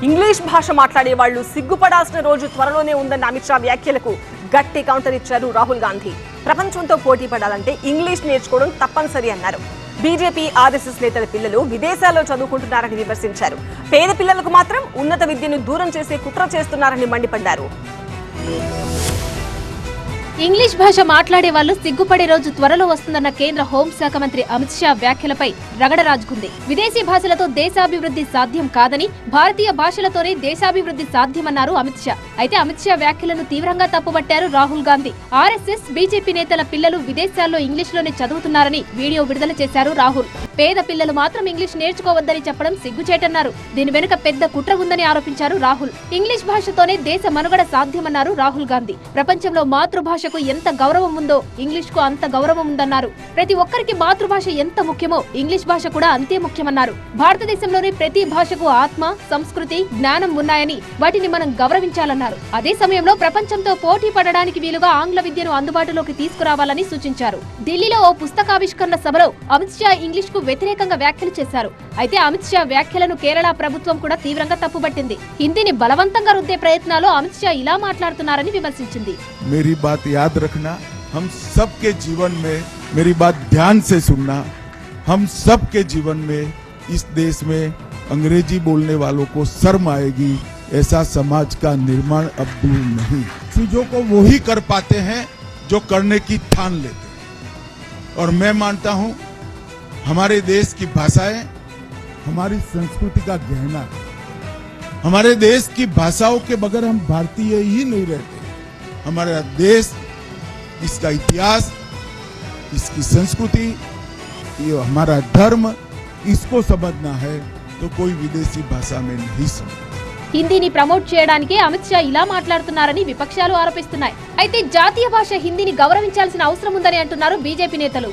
English భాష మాట్లాడే వాళ్లు సిగ్గుపడాల్సిన రోజు త్వరలోనే ఉందన్న అమిత్ షా వ్యాఖ్యలకు గట్టి కౌంటర్ ఇచ్చారు రాహుల్ గాంధీ. ప్రపంచంతో పోటీ పడాలంటే ఇంగ్లీష్ నేర్చుకోవడం తప్పనిసరి అన్నారు. బీజేపీ ఆర్ఎస్ఎస్ నేతల పిల్లలు విదేశాల్లో చదువుకుంటున్నారని విమర్శించారు. పేద పిల్లలకు మాత్రం ఉన్నత విద్యను దూరం చేసే కుట్ర చేస్తున్నారని మండిపడ్డారు. ఇంగ్లీష్ భాష మాట్లాడే వాళ్లు సిగ్గుపడే రోజు త్వరలో వస్తుందన్న కేంద్ర హోంశాఖ మంత్రి అమిత్ షా వ్యాఖ్యలపై రగడ రాజుకుంది. విదేశీ భాషలతో దేశాభివృద్ధి సాధ్యం కాదని, భారతీయ భాషలతోనే దేశాభివృద్ధి సాధ్యమన్నారు అమిత్ షా. అయితే అమిత్ షా వ్యాఖ్యలను తీవ్రంగా తప్పుపట్టారు రాహుల్ గాంధీ. ఆర్ఎస్ఎస్, బీజేపీ నేతల పిల్లలు విదేశాల్లో ఇంగ్లీష్లోనే చదువుతున్నారని వీడియో విడుదల చేశారు రాహుల్. పేద పిల్లలు మాత్రం ఇంగ్లీష్ నేర్చుకోవద్దని చెప్పడం సిగ్గుచేటన్నారు. దీని వెనుక పెద్ద కుట్ర ఉందని ఆరోపించారు రాహుల్. ఇంగ్లీష్ భాషతోనే దేశ మనుగడ సాధ్యమన్నారు రాహుల్ గాంధీ. ప్రపంచంలో మాతృభాష ఎంత గౌరవం ఉందో ఇంగ్లీష్ కు అంత గౌరవం ఉందన్నారు. ప్రతి ఒక్కరికి మాతృభాష ఎంత ముఖ్యమో ఇంగ్లీష్ భాష కూడా అంతే ముఖ్యమన్నారు. భారతదేశంలోని ప్రతి భాషకు ఆత్మ, సంస్కృతి, జ్ఞానం ఉన్నాయని వాటిని మనం గౌరవించాలన్నారు. అదే సమయంలో ప్రపంచంతో పోటీ పడడానికి వీలుగా ఆంగ్ల విద్యను అందుబాటులోకి తీసుకురావాలని సూచించారు. ఢిల్లీలో ఓ పుస్తకావిష్కరణ సభలో అమిత్ షా ఇంగ్లీష్ కు వ్యతిరేకంగా వ్యాఖ్యలు చేశారు. అయితే అమిత్ షా వ్యాఖ్యలను కేరళ ప్రభుత్వం కూడా తీవ్రంగా తప్పుపట్టింది. హిందీని బలవంతంగా రుద్దే ప్రయత్నాల్లో అమిత్ షా ఇలా మాట్లాడుతున్నారని విమర్శించింది. याद रखना, हम सबके जीवन में मेरी बात ध्यान से सुनना, हम सबके जीवन में इस देश में अंग्रेजी बोलने वालों को शर्म आएगी। ऐसा समाज का निर्माण अब दूर नहीं। चीजों को वो ही कर पाते हैं जो करने की ठान लेते हैं। और मैं मानता हूं हमारे देश की भाषाएं हमारी संस्कृति का गहना है। हमारे देश की भाषाओं के बगैर हम भारतीय ही नहीं रहते। हमारा देश, इसका इतिहास, इसकी संस्कृति, ये हमारा धर्म, इसको समझना है तो कोई विदेशी भाषा में नहीं समझ। హిందీని ప్రమోట్ చేయడానికి అమిత్ షా ఇలా మాట్లాడుతున్నారని విపక్షాలు ఆరోపిస్తున్నాయి. అయితే జాతీయ భాష హిందీని గౌరవించాల్సిన అవసరం ఉందని అంటున్నారు బీజేపీ నేతలు.